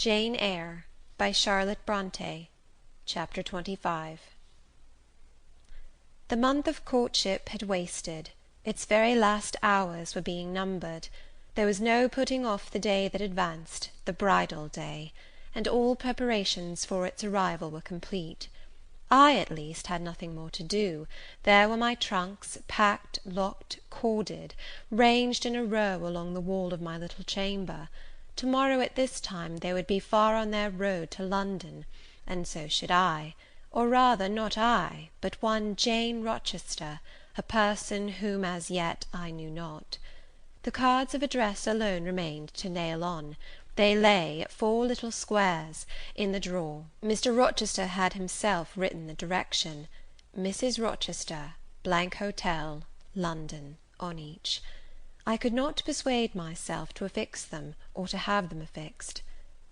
Jane Eyre by Charlotte Bronte. Chapter 25. The month of courtship had wasted. Its very last hours were being numbered. There was no putting off the day that advanced, the bridal day, and all preparations for its arrival were complete. I, at least, had nothing more to do. There were my trunks, packed, locked, corded, ranged in a row along the wall of my little chamber. To-morrow at this time they would be far on their road to London, and so should I; or rather, not I, but one Jane Rochester, a person whom as yet I knew not. The cards of address alone remained to nail on. They lay, 4 little squares, in the drawer. Mr. Rochester had himself written the direction, Mrs. Rochester, Hotel, London, on each. I could not persuade myself to affix them, or to have them affixed.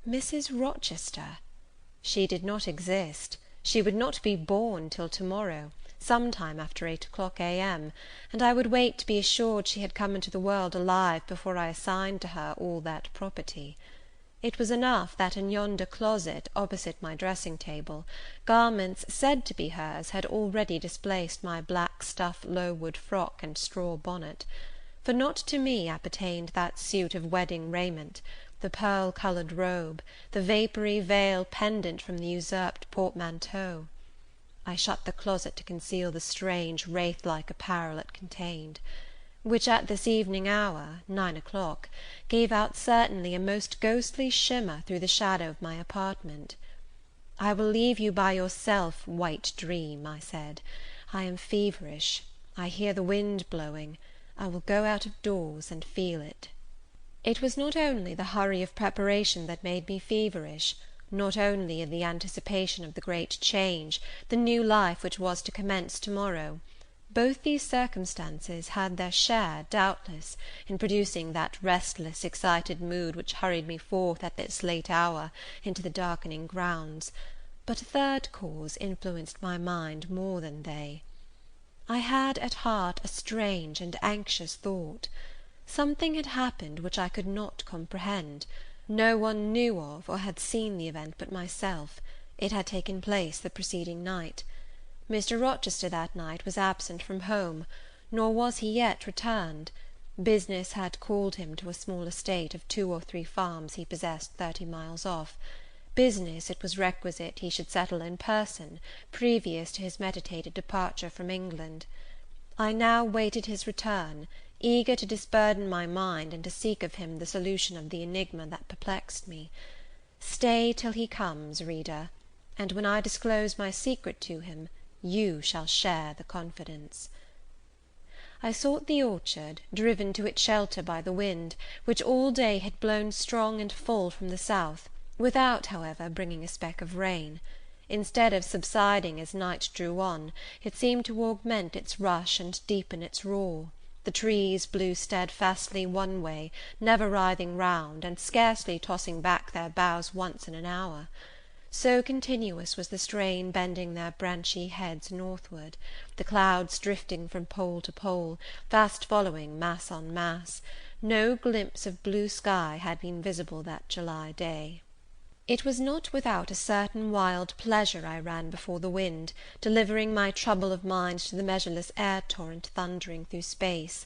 Mrs. Rochester! She did not exist. She would not be born till to-morrow, some time after 8 o'clock A.M., and I would wait to be assured she had come into the world alive before I assigned to her all that property. It was enough that in yonder closet, opposite my dressing-table, garments said to be hers had already displaced my black stuff Lowood frock and straw bonnet; for not to me appertained that suit of wedding raiment, the pearl-coloured robe, the vapoury veil pendant from the usurped portmanteau. I shut the closet to conceal the strange wraith-like apparel it contained, which at this evening hour, 9 o'clock, gave out certainly a most ghostly shimmer through the shadow of my apartment. "I will leave you by yourself, white dream," I said. "I am feverish. I hear the wind blowing. I will go out of doors and feel it." It was not only the hurry of preparation that made me feverish, not only the anticipation of the great change, the new life which was to commence to-morrow. Both these circumstances had their share, doubtless, in producing that restless, excited mood which hurried me forth at this late hour into the darkening grounds; but a third cause influenced my mind more than they. I had at heart a strange and anxious thought. Something had happened which I could not comprehend. No one knew of or had seen the event but myself. It had taken place the preceding night. Mr. Rochester that night was absent from home, nor was he yet returned. Business had called him to a small estate of 2 or 3 farms he possessed 30 miles off. Business it was requisite he should settle in person, previous to his meditated departure from England. I now waited his return, eager to disburden my mind, and to seek of him the solution of the enigma that perplexed me. Stay till he comes, reader, and when I disclose my secret to him, you shall share the confidence. I sought the orchard, driven to its shelter by the wind, which all day had blown strong and full from the south, without, however, bringing a speck of rain. Instead of subsiding as night drew on, it seemed to augment its rush and deepen its roar. The trees blew steadfastly one way, never writhing round, and scarcely tossing back their boughs once in an hour. So continuous was the strain bending their branchy heads northward, the clouds drifting from pole to pole, fast following mass on mass, no glimpse of blue sky had been visible that July day. It was not without a certain wild pleasure I ran before the wind, delivering my trouble of mind to the measureless air-torrent thundering through space.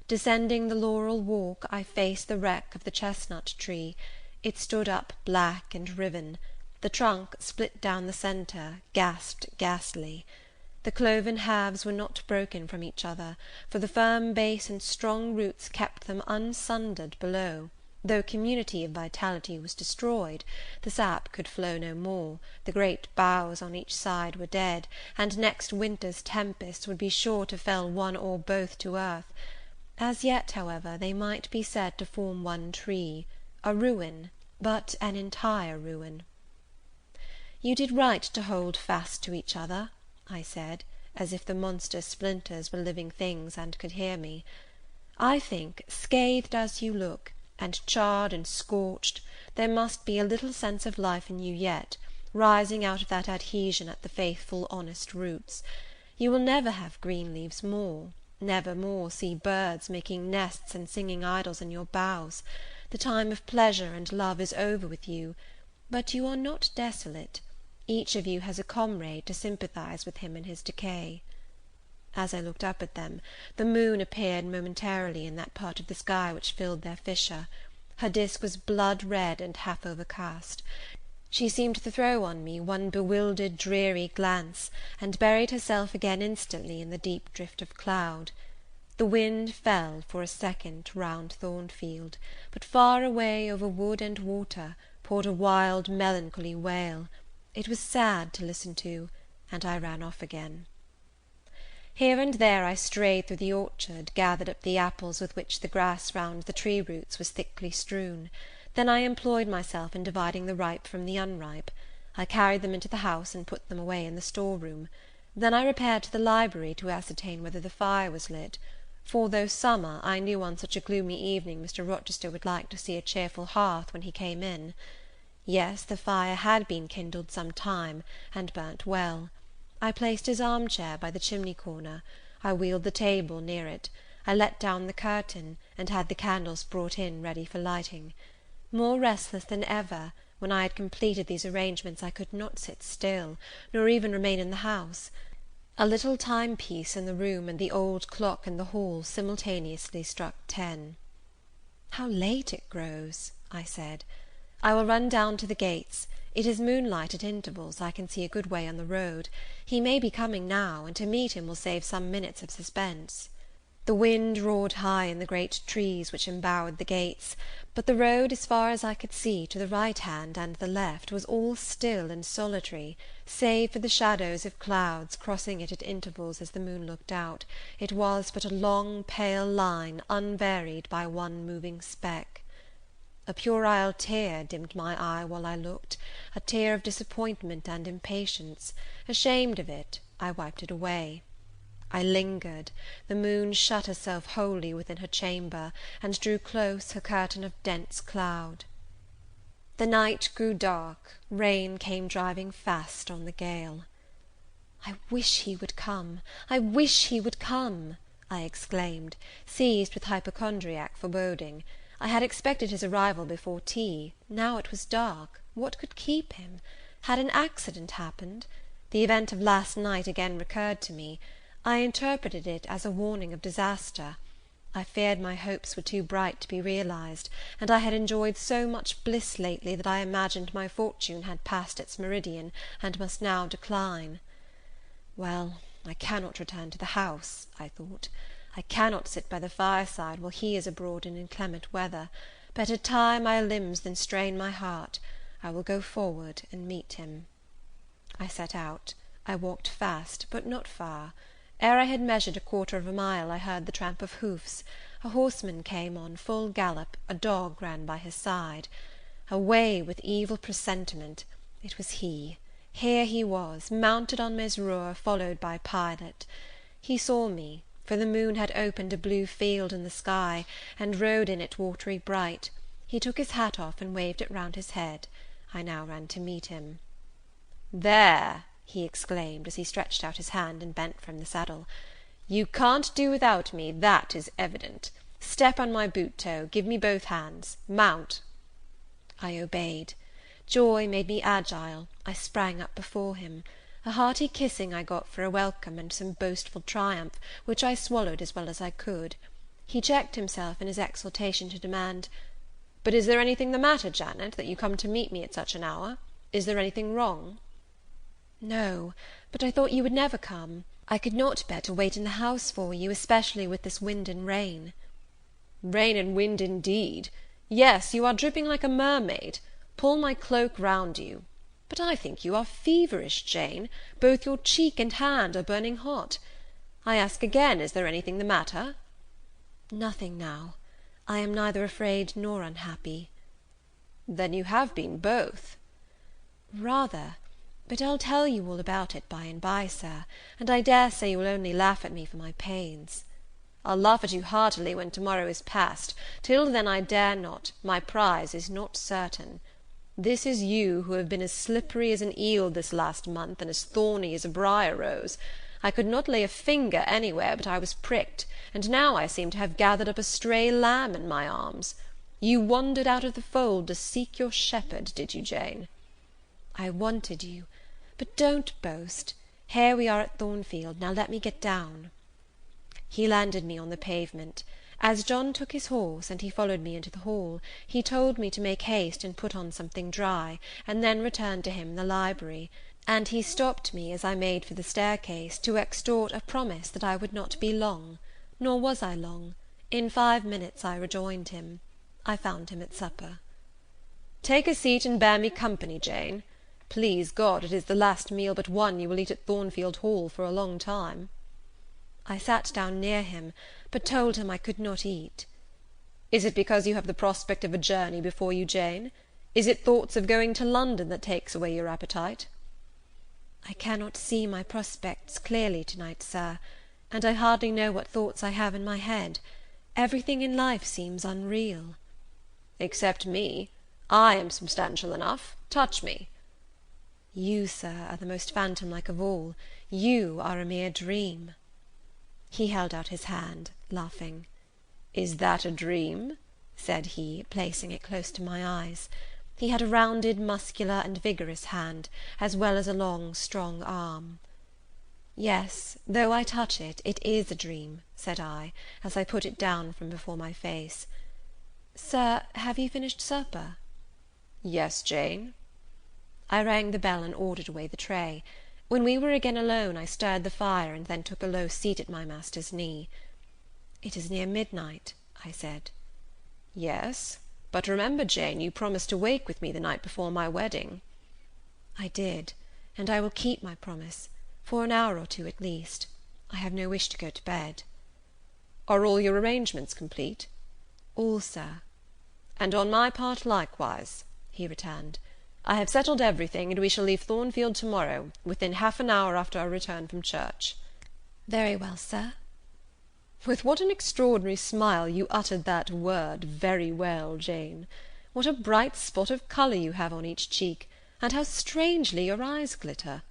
Descending the laurel walk, I faced the wreck of the chestnut tree. It stood up black and riven. The trunk, split down the centre, gasped ghastly. The cloven halves were not broken from each other, for the firm base and strong roots kept them unsundered below. Though community of vitality was destroyed, the sap could flow no more, the great boughs on each side were dead, and next winter's tempests would be sure to fell one or both to earth. As yet, however, they might be said to form one tree, a ruin, but an entire ruin. "You did right to hold fast to each other," I said, as if the monster splinters were living things and could hear me. "I think, scathed as you look, and charred and scorched, there must be a little sense of life in you yet, rising out of that adhesion at the faithful honest roots. You will never have green leaves more, never more see birds making nests and singing idyls in your boughs. The time of pleasure and love is over with you. But you are not desolate. Each of you has a comrade to sympathize with him in his decay. As I looked up at them, the moon appeared momentarily in that part of the sky which filled their fissure. Her disk was blood red and half overcast. She seemed to throw on me one bewildered, dreary glance, and buried herself again instantly in the deep drift of cloud. The wind fell for a second round Thornfield, but far away over wood and water poured a wild, melancholy wail. It was sad to listen to, and I ran off again. Here and there I strayed through the orchard, gathered up the apples with which the grass round the tree roots was thickly strewn. Then I employed myself in dividing the ripe from the unripe. I carried them into the house and put them away in the store-room. Then I repaired to the library to ascertain whether the fire was lit; for, though summer, I knew on such a gloomy evening Mr. Rochester would like to see a cheerful hearth when he came in. Yes, the fire had been kindled some time, and burnt well. I placed his arm-chair by the chimney-corner. I wheeled the table near it. I let down the curtain, and had the candles brought in ready for lighting. More restless than ever, when I had completed these arrangements, I could not sit still, nor even remain in the house. A little timepiece in the room and the old clock in the hall simultaneously struck 10. "How late it grows!" I said. "I will run down to the gates. It is moonlight at intervals. I can see a good way on the road. He may be coming now, and to meet him will save some minutes of suspense." The wind roared high in the great trees which embowered the gates, but the road, as far as I could see, to the right hand and the left, was all still and solitary, save for the shadows of clouds crossing it at intervals as the moon looked out. It was but a long pale line, unvaried by one moving speck. A puerile tear dimmed my eye while I looked, a tear of disappointment and impatience. Ashamed of it, I wiped it away. I lingered. The moon shut herself wholly within her chamber, and drew close her curtain of dense cloud. The night grew dark. Rain came driving fast on the gale. "I wish he would come! I wish he would come!" I exclaimed, seized with hypochondriac foreboding. I had expected his arrival before tea. Now it was dark. What could keep him? Had an accident happened? The event of last night again recurred to me. I interpreted it as a warning of disaster. I feared my hopes were too bright to be realized, and I had enjoyed so much bliss lately that I imagined my fortune had passed its meridian, and must now decline. Well, I cannot return to the house, I thought. I cannot sit by the fireside while he is abroad in inclement weather. Better tire my limbs than strain my heart. I will go forward and meet him. I set out. I walked fast, but not far. Ere I had measured a quarter of a mile, I heard the tramp of hoofs. A horseman came on full gallop, a dog ran by his side. Away with evil presentiment! It was he. Here he was, mounted on Mesrour, followed by Pilot. He saw me, for the moon had opened a blue field in the sky, and rode in it watery bright. He took his hat off, and waved it round his head. I now ran to meet him. "There!" he exclaimed, as he stretched out his hand and bent from the saddle. "You can't do without me, that is evident. Step on my boot toe, give me both hands. Mount." I obeyed. Joy made me agile. I sprang up before him. A hearty kissing I got for a welcome, and some boastful triumph, which I swallowed as well as I could. He checked himself in his exultation to demand, "But is there anything the matter, Janet, that you come to meet me at such an hour? Is there anything wrong?" "No, but I thought you would never come. I could not bear to wait in the house for you, especially with this wind and rain." "Rain and wind, indeed! Yes, you are dripping like a mermaid. Pull my cloak round you. But I think you are feverish, Jane. Both your cheek and hand are burning hot. I ask again, is there anything the matter?" "Nothing now. I am neither afraid nor unhappy." "Then you have been both." "Rather. But I'll tell you all about it by and by, sir, and I dare say you will only laugh at me for my pains." "I'll laugh at you heartily when tomorrow is past. Till then I dare not. My prize is not certain. This is you, who have been as slippery as an eel this last month, and as thorny as a briar rose. I could not lay a finger anywhere but I was pricked, and now I seem to have gathered up a stray lamb in my arms. You wandered out of the fold to seek your shepherd, did you, Jane?" I wanted you. But don't boast. Here we are at Thornfield, now let me get down. He landed me on the pavement. As John took his horse, and he followed me into the hall, he told me to make haste and put on something dry, and then return to him in the library; and he stopped me, as I made for the staircase, to extort a promise that I would not be long. Nor was I long. In 5 minutes I rejoined him. I found him at supper. "Take a seat and bear me company, Jane. Please God, it is the last meal but one you will eat at Thornfield Hall for a long time." I sat down near him, but told him I could not eat. "Is it because you have the prospect of a journey before you, Jane? Is it thoughts of going to London that takes away your appetite?" "I cannot see my prospects clearly to-night, sir, and I hardly know what thoughts I have in my head. Everything in life seems unreal." "Except me. I am substantial enough. Touch me." "You, sir, are the most phantom-like of all. You are a mere dream." He held out his hand, laughing. "Is that a dream?" said he, placing it close to my eyes. He had a rounded, muscular, and vigorous hand, as well as a long, strong arm. "Yes, though I touch it, it is a dream," said I, as I put it down from before my face. "Sir, have you finished supper?" "Yes, Jane." I rang the bell and ordered away the tray. When we were again alone, I stirred the fire, and then took a low seat at my master's knee. "It is near midnight," I said. "Yes, but remember, Jane, you promised to wake with me the night before my wedding." "I did, and I will keep my promise, for an hour or two at least. I have no wish to go to bed." "Are all your arrangements complete?" "All, sir." "And on my part likewise," he returned. "I have settled everything, and we shall leave Thornfield to-morrow, within half an hour after our return from church." "Very well, sir." With what an extraordinary smile you uttered that word, "very well," Jane! What a bright spot of colour you have on each cheek, and how strangely your eyes glitter!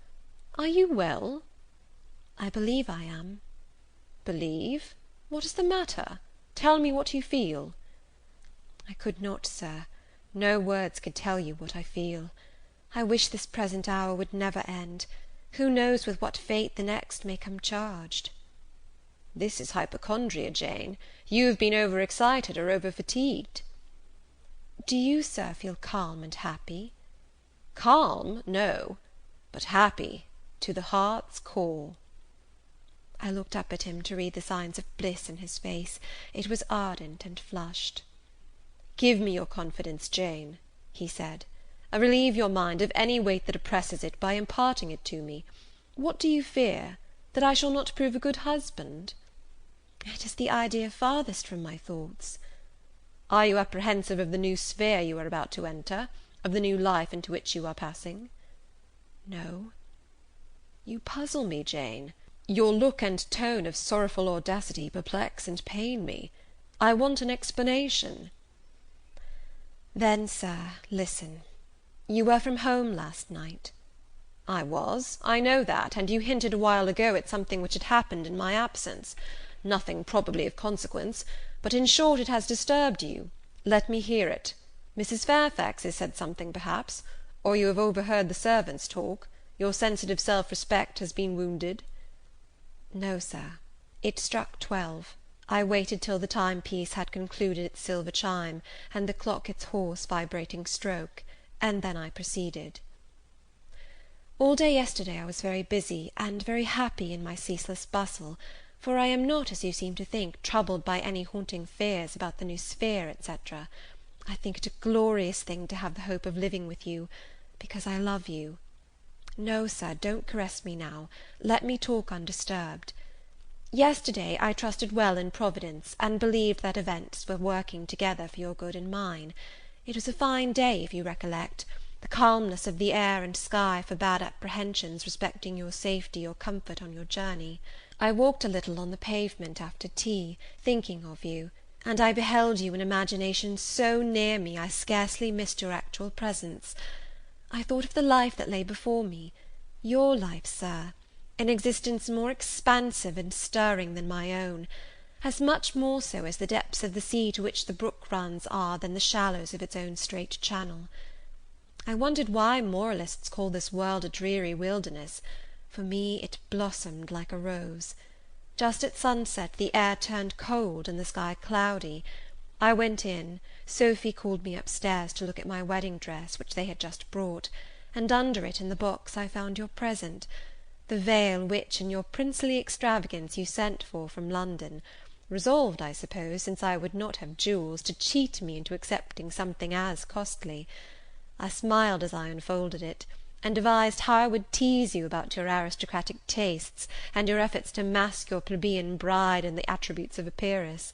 Are you well?" "I believe I am." "Believe? What is the matter? Tell me what you feel." "I could not, sir. No words could tell you what I feel. I wish this present hour would never end. Who knows with what fate the next may come charged?" "This is hypochondria, Jane. You have been over-excited or over-fatigued." "Do you, sir, feel calm and happy?" "Calm? No. But happy, to the heart's core." I looked up at him to read the signs of bliss in his face. It was ardent and flushed. "Give me your confidence, Jane," he said. "Relieve your mind of any weight that oppresses it, by imparting it to me. What do you fear? That I shall not prove a good husband?" "It is the idea farthest from my thoughts." "Are you apprehensive of the new sphere you are about to enter? Of the new life into which you are passing?" "No." "You puzzle me, Jane. Your look and tone of sorrowful audacity perplex and pain me. I want an explanation." "Then, sir, listen. You were from home last night." "I was. I know that, and you hinted a while ago at something which had happened in my absence. Nothing probably of consequence, but in short it has disturbed you. Let me hear it. Mrs. Fairfax has said something, perhaps, or you have overheard the servants talk. Your sensitive self-respect has been wounded." "No, sir. It struck 12. I waited till the timepiece had concluded its silver chime, and the clock its hoarse vibrating stroke, and then I proceeded. All day yesterday I was very busy, and very happy in my ceaseless bustle, for I am not, as you seem to think, troubled by any haunting fears about the new sphere, etc. I think it a glorious thing to have the hope of living with you, because I love you. No, sir, don't caress me now. Let me talk undisturbed. Yesterday I trusted well in Providence, and believed that events were working together for your good and mine. It was a fine day, if you recollect. The calmness of the air and sky forbade apprehensions respecting your safety or comfort on your journey. I walked a little on the pavement after tea, thinking of you, and I beheld you in imagination so near me I scarcely missed your actual presence. I thought of the life that lay before me, your life, sir, an existence more expansive and stirring than my own, as much more so as the depths of the sea to which the brook runs are than the shallows of its own straight channel. I wondered why moralists call this world a dreary wilderness. For me it blossomed like a rose. Just at sunset the air turned cold and the sky cloudy. I went in. Sophy called me upstairs to look at my wedding dress, which they had just brought, and under it in the box I found your present, the veil which, in your princely extravagance, you sent for from London, resolved, I suppose, since I would not have jewels, to cheat me into accepting something as costly. I smiled as I unfolded it, and devised how I would tease you about your aristocratic tastes, and your efforts to mask your plebeian bride in the attributes of a peeress.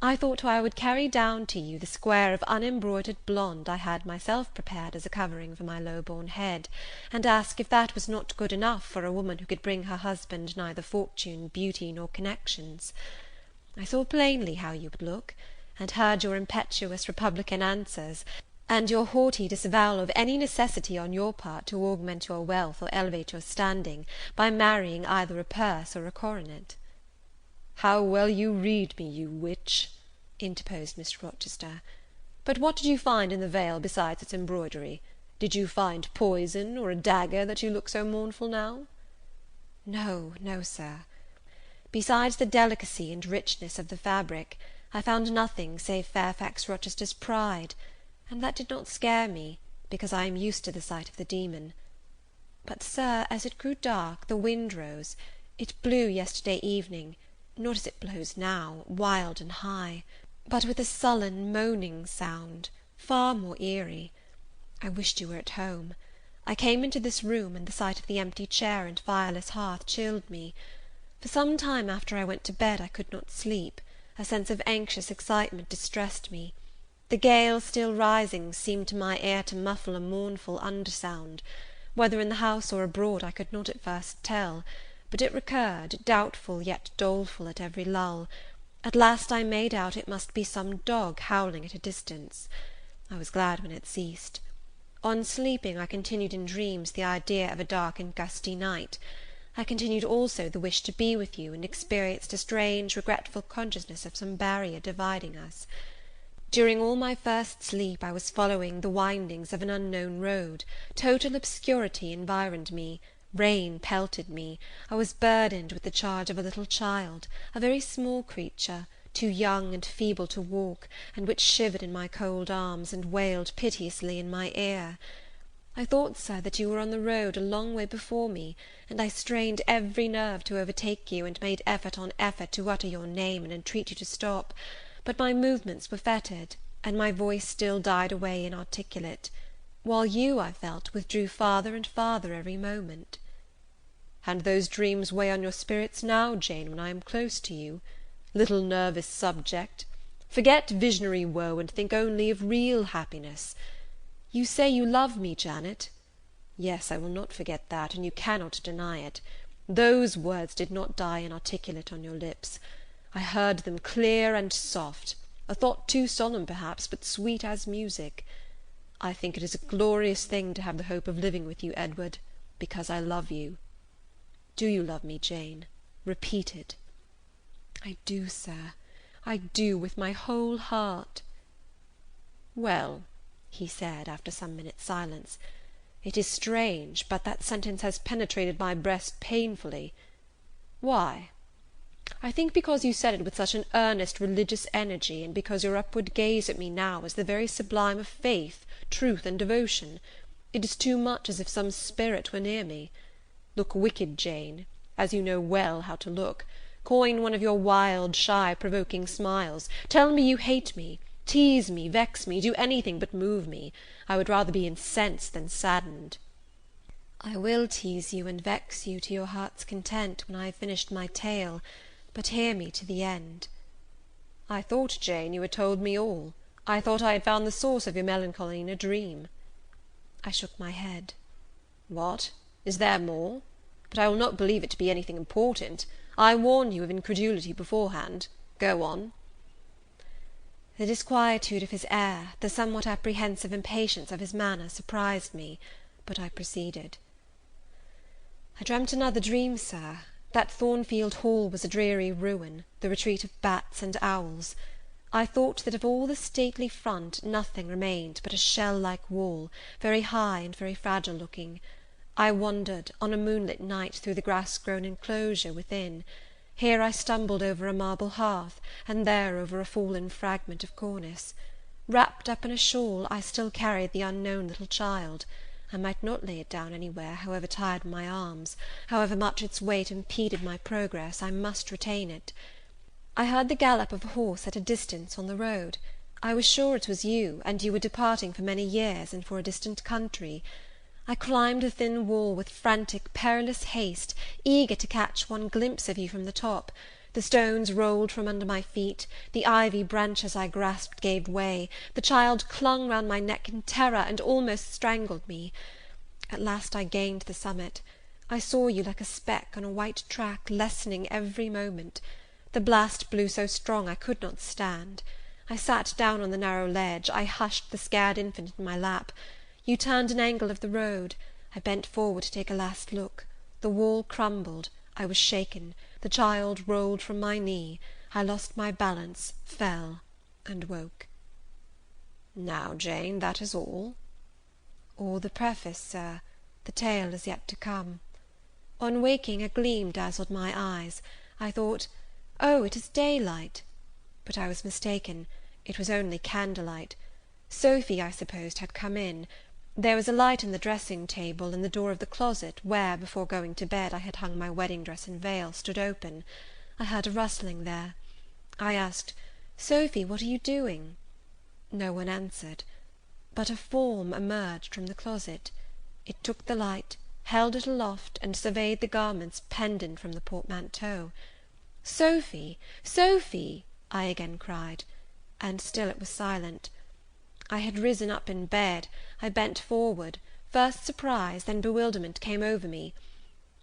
I thought how I would carry down to you the square of unembroidered blonde I had myself prepared as a covering for my low-born head, and ask if that was not good enough for a woman who could bring her husband neither fortune, beauty, nor connections. I saw plainly how you would look, and heard your impetuous republican answers, and your haughty disavowal of any necessity on your part to augment your wealth or elevate your standing by marrying either a purse or a coronet. "How well you read me, you witch!" interposed Mr. Rochester. "But what did you find in the veil besides its embroidery? Did you find poison, or a dagger, that you look so mournful now?" "No, no, Sir. Besides the delicacy and richness of the fabric, I found nothing save Fairfax Rochester's pride, and that did not scare me, because I am used to the sight of the demon. But, Sir, as it grew dark, the wind rose. It blew yesterday evening, not as it blows now, wild and high, but with a sullen, moaning sound, far more eerie. I wished you were at home. I came into this room, and the sight of the empty chair and fireless hearth chilled me. For some time after I went to bed I could not sleep. A sense of anxious excitement distressed me. The gale still rising seemed to my ear to muffle a mournful undersound. Whether in the house or abroad I could not at first tell, but it recurred, doubtful yet doleful at every lull. At last I made out it must be some dog howling at a distance. I was glad when it ceased. On sleeping, I continued in dreams the idea of a dark and gusty night. I continued also the wish to be with you, and experienced a strange, regretful consciousness of some barrier dividing us. During all my first sleep I was following the windings of an unknown road. Total obscurity environed me. Rain pelted me. I was burdened with the charge of a little child, a very small creature, too young and feeble to walk, and which shivered in my cold arms, and wailed piteously in my ear. I thought, Sir, that you were on the road a long way before me, and I strained every nerve to overtake you, and made effort on effort to utter your name and entreat you to stop, but my movements were fettered, and my voice still died away inarticulate, while you, I felt, withdrew farther and farther every moment. "And those dreams weigh on your spirits now, Jane, when I am close to you? Little nervous subject! Forget visionary woe, and think only of real happiness. You say you love me, Janet? Yes, I will not forget that, and you cannot deny it. Those words did not die inarticulate on your lips. I heard them clear and soft, a thought too solemn perhaps, but sweet as music. I think it is a glorious thing to have the hope of living with you, Edward, because I love you. Do you love me, Jane? Repeat it." "I do, Sir, I do, with my whole heart." "Well," he said, after some minutes' silence, "it is strange, but that sentence has penetrated my breast painfully. Why? I think because you said it with such an earnest religious energy, and because your upward gaze at me now is the very sublime of faith, truth, and devotion. It is too much as if some spirit were near me. Look wicked, Jane, as you know well how to look. Coin one of your wild, shy, provoking smiles. Tell me you hate me. Tease me, vex me, do anything but move me. I would rather be incensed than saddened." "I will tease you and vex you to your heart's content when I have finished my tale, but hear me to the end." "I thought, Jane, you had told me all. I thought I had found the source of your melancholy in a dream." I shook my head. "What? Is there more? But I will not believe it to be anything important. I warn you of incredulity beforehand. Go on." The disquietude of his air, the somewhat apprehensive impatience of his manner, surprised me, but I proceeded. "I dreamt another dream, Sir. That Thornfield Hall was a dreary ruin, the retreat of bats and owls. I thought that of all the stately front nothing remained but a shell-like wall, very high and very fragile looking. I wandered, on a moonlit night, through the grass-grown enclosure within. Here I stumbled over a marble hearth, and there over a fallen fragment of cornice. Wrapped up in a shawl, I still carried the unknown little child. I might not lay it down anywhere, however tired my arms, however much its weight impeded my progress, I must retain it. I heard the gallop of a horse at a distance on the road. I was sure it was you, and you were departing for many years, and for a distant country. I climbed the thin wall with frantic, perilous haste, eager to catch one glimpse of you from the top. The stones rolled from under my feet, the ivy branches I grasped gave way, the child clung round my neck in terror, and almost strangled me. At last I gained the summit. I saw you like a speck on a white track, lessening every moment. The blast blew so strong I could not stand. I sat down on the narrow ledge, I hushed the scared infant in my lap. You turned an angle of the road. I bent forward to take a last look. The wall crumbled. I was shaken. The child rolled from my knee. I lost my balance, fell, and woke. Now, Jane, that is all? All the preface, sir. The tale is yet to come. On waking, a gleam dazzled my eyes. I thought, oh, it is daylight. But I was mistaken. It was only candlelight. Sophy, I supposed, had come in. There was a light in the dressing-table, and the door of the closet, where, before going to bed, I had hung my wedding dress and veil, stood open. I heard a rustling there. I asked, Sophy, what are you doing? No one answered. But a form emerged from the closet. It took the light, held it aloft, and surveyed the garments pendant from the portmanteau. Sophy! Sophy! I again cried, and still it was silent. I had risen up in bed. I bent forward. First surprise, then bewilderment came over me,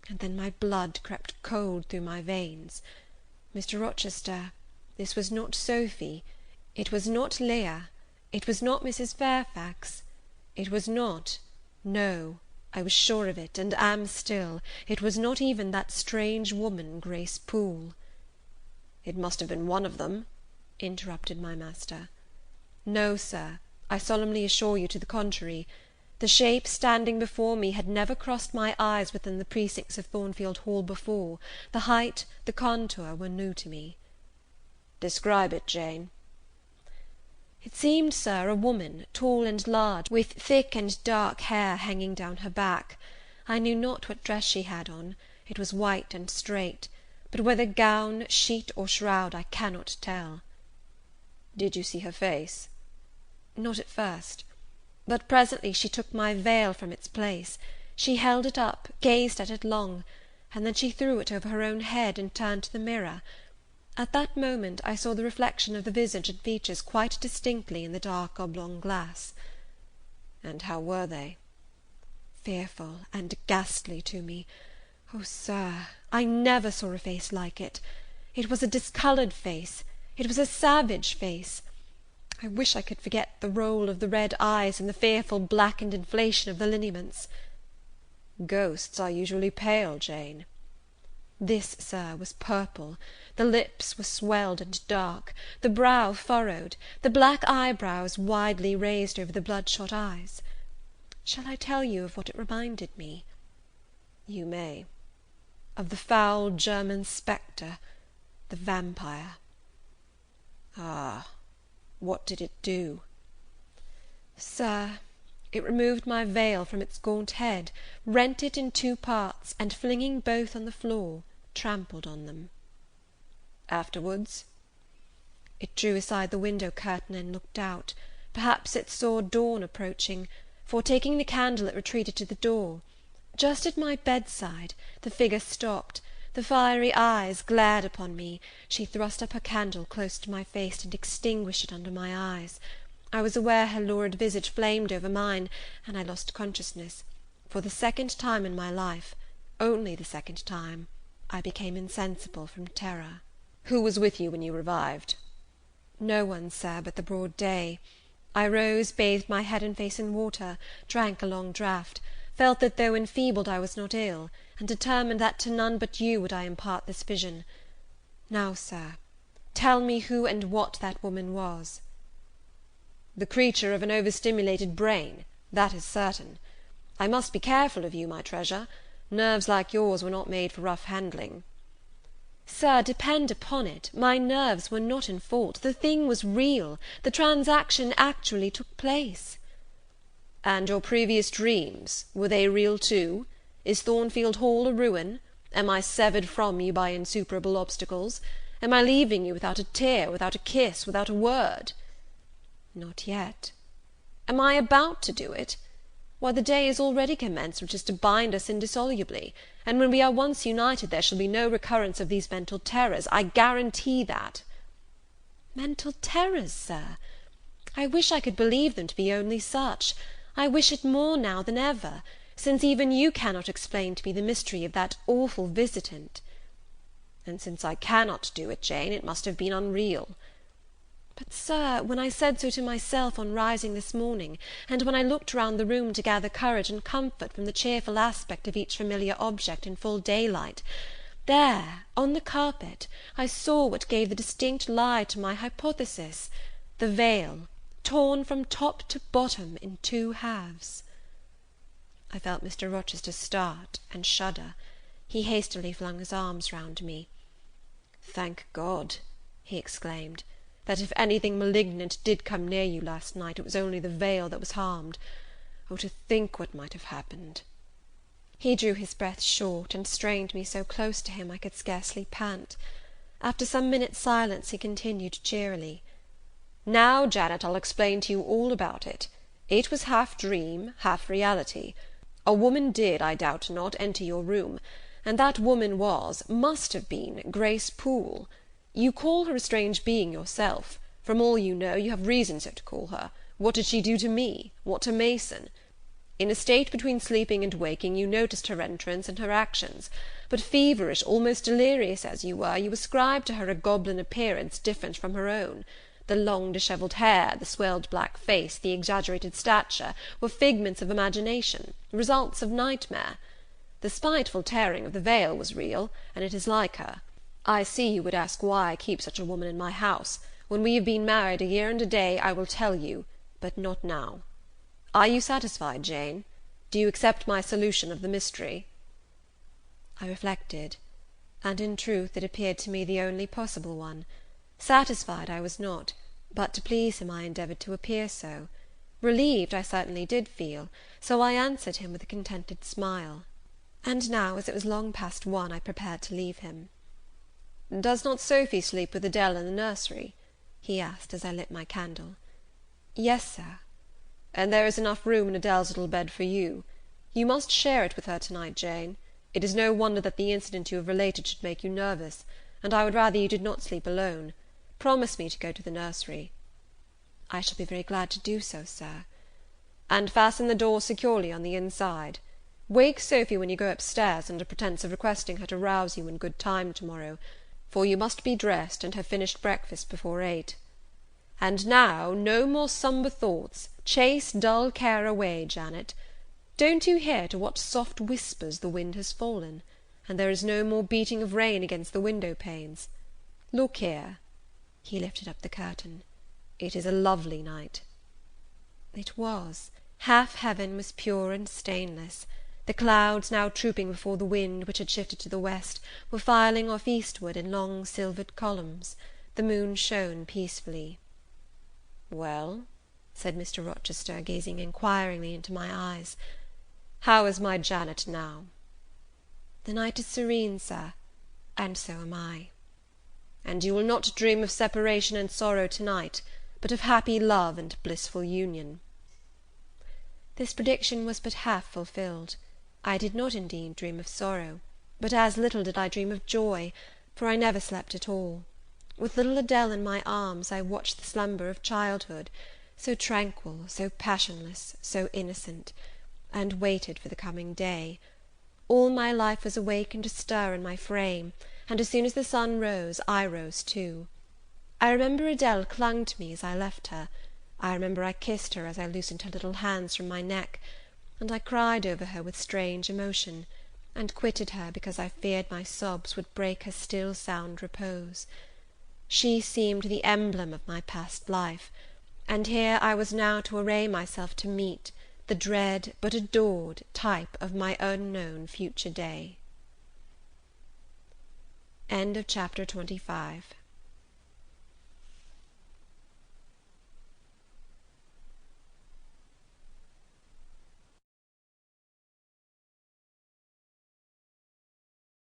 and then my blood crept cold through my veins. Mr. Rochester, this was not Sophy, it was not Leah, it was not Mrs. Fairfax, it was not, no, I was sure of it, and am still, it was not even that strange woman, Grace Poole. It must have been one of them, interrupted my master. No, sir, I solemnly assure you to the contrary. The shape standing before me had never crossed my eyes within the precincts of Thornfield Hall before. The height, the contour, were new to me. Describe it, Jane. It seemed, sir, a woman, tall and large, with thick and dark hair hanging down her back. I knew not what dress she had on. It was white and straight, but whether gown, sheet, or shroud, I cannot tell. Did you see her face? Not at first. But presently she took my veil from its place. She held it up, gazed at it long, and then she threw it over her own head, and turned to the mirror. At that moment I saw the reflection of the visage and features quite distinctly in the dark oblong glass. And how were they? Fearful and ghastly to me. Oh, sir, I never saw a face like it. It was a discoloured face. It was a savage face. I wish I could forget the roll of the red eyes and the fearful blackened inflation of the lineaments. Ghosts are usually pale, Jane. This, sir, was purple. The lips were swelled and dark, the brow furrowed, the black eyebrows widely raised over the bloodshot eyes. Shall I tell you of what it reminded me? You may. Of the foul German spectre, the vampire. Ah! What did it do? Sir, it removed my veil from its gaunt head, rent it in two parts, and flinging both on the floor, trampled on them. Afterwards? It drew aside the window curtain and looked out. Perhaps it saw dawn approaching, for, taking the candle, it retreated to the door. Just at my bedside, the figure stopped. The fiery eyes glared upon me. She thrust up her candle close to my face, and extinguished it under my eyes. I was aware her lurid visage flamed over mine, and I lost consciousness. For the second time in my life, only the second time, I became insensible from terror. Who was with you when you revived? No one, sir, but the broad day. I rose, bathed my head and face in water, drank a long draught, felt that though enfeebled I was not ill, and determined that to none but you would I impart this vision. Now, sir, Tell me who and what that woman was." "The creature of an overstimulated brain, that is certain. I must be careful of you, my treasure. Nerves like yours were not made for rough handling." "Sir, depend upon it, my nerves were not in fault. The thing was real. The transaction actually took place." "And your previous dreams, were they real too? Is Thornfield Hall a ruin? Am I severed from you by insuperable obstacles? Am I leaving you without a tear, without a kiss, without a word?" "Not yet." "Am I about to do it? Why, the day is already commenced which is to bind us indissolubly, and when we are once united there shall be no recurrence of these mental terrors, I guarantee that." "Mental terrors, sir? I wish I could believe them to be only such. I wish it more now than ever, since even you cannot explain to me the mystery of that awful visitant." "And since I cannot do it, Jane, it must have been unreal." "But, sir, when I said so to myself on rising this morning, and when I looked round the room to gather courage and comfort from the cheerful aspect of each familiar object in full daylight, there, on the carpet, I saw what gave the distinct lie to my hypothesis, the veil, torn from top to bottom in two halves." I felt Mr. Rochester start and shudder. He hastily flung his arms round me. "Thank God," he exclaimed, "that if anything malignant did come near you last night, it was only the veil that was harmed. Oh, to think what might have happened!" He drew his breath short, and strained me so close to him I could scarcely pant. After some minutes' silence, he continued cheerily, "Now, Janet, I'll explain to you all about it. It was half dream, half reality. A woman did, I doubt not, enter your room, and that woman must have been, Grace Poole. You call her a strange being yourself. From all you know, you have reason so to call her. What did she do to me? What to Mason? In a state between sleeping and waking, you noticed her entrance and her actions; but feverish, almost delirious as you were, you ascribed to her a goblin appearance different from her own. The long dishevelled hair, the swelled black face, the exaggerated stature, were figments of imagination, results of nightmare. The spiteful tearing of the veil was real, and it is like her. I see you would ask why I keep such a woman in my house. When we have been married a year and a day, I will tell you, but not now. Are you satisfied, Jane? Do you accept my solution of the mystery?" I reflected, and in truth it appeared to me the only possible one. Satisfied I was not, but to please him I endeavoured to appear so. Relieved I certainly did feel, so I answered him with a contented smile. And now, as it was long past 1, I prepared to leave him. "Does not Sophy sleep with Adele in the nursery?" he asked, as I lit my candle. "Yes, sir." "And there is enough room in Adele's little bed for you. You must share it with her to-night, Jane. It is no wonder that the incident you have related should make you nervous, and I would rather you did not sleep alone. Promise me to go to the nursery." "I shall be very glad to do so, sir." "And fasten the door securely on the inside. Wake Sophy when you go upstairs, under pretence of requesting her to rouse you in good time to-morrow, for you must be dressed and have finished breakfast before 8. And now, no more sombre thoughts. Chase dull care away, Janet. Don't you hear to what soft whispers the wind has fallen? And there is no more beating of rain against the window-panes. Look here." He lifted up the curtain. "It is a lovely night." It was. Half heaven was pure and stainless. The clouds, now trooping before the wind, which had shifted to the west, were filing off eastward in long silvered columns. The moon shone peacefully. "Well?" said Mr. Rochester, gazing inquiringly into my eyes. "How is my Janet now?" "The night is serene, sir, and so am I." "And you will not dream of separation and sorrow to-night, but of happy love and blissful union?" This prediction was but half fulfilled. I did not indeed dream of sorrow, but as little did I dream of joy, for I never slept at all. With little Adele in my arms, I watched the slumber of childhood, so tranquil, so passionless, so innocent, and waited for the coming day. All my life was awake and astir in my frame, and as soon as the sun rose, I rose too. I remember Adele clung to me as I left her. I remember I kissed her as I loosened her little hands from my neck, and I cried over her with strange emotion, and quitted her because I feared my sobs would break her still sound repose. She seemed the emblem of my past life, and here I was now to array myself to meet the dread but adored type of my unknown future day. Chapter XXVI.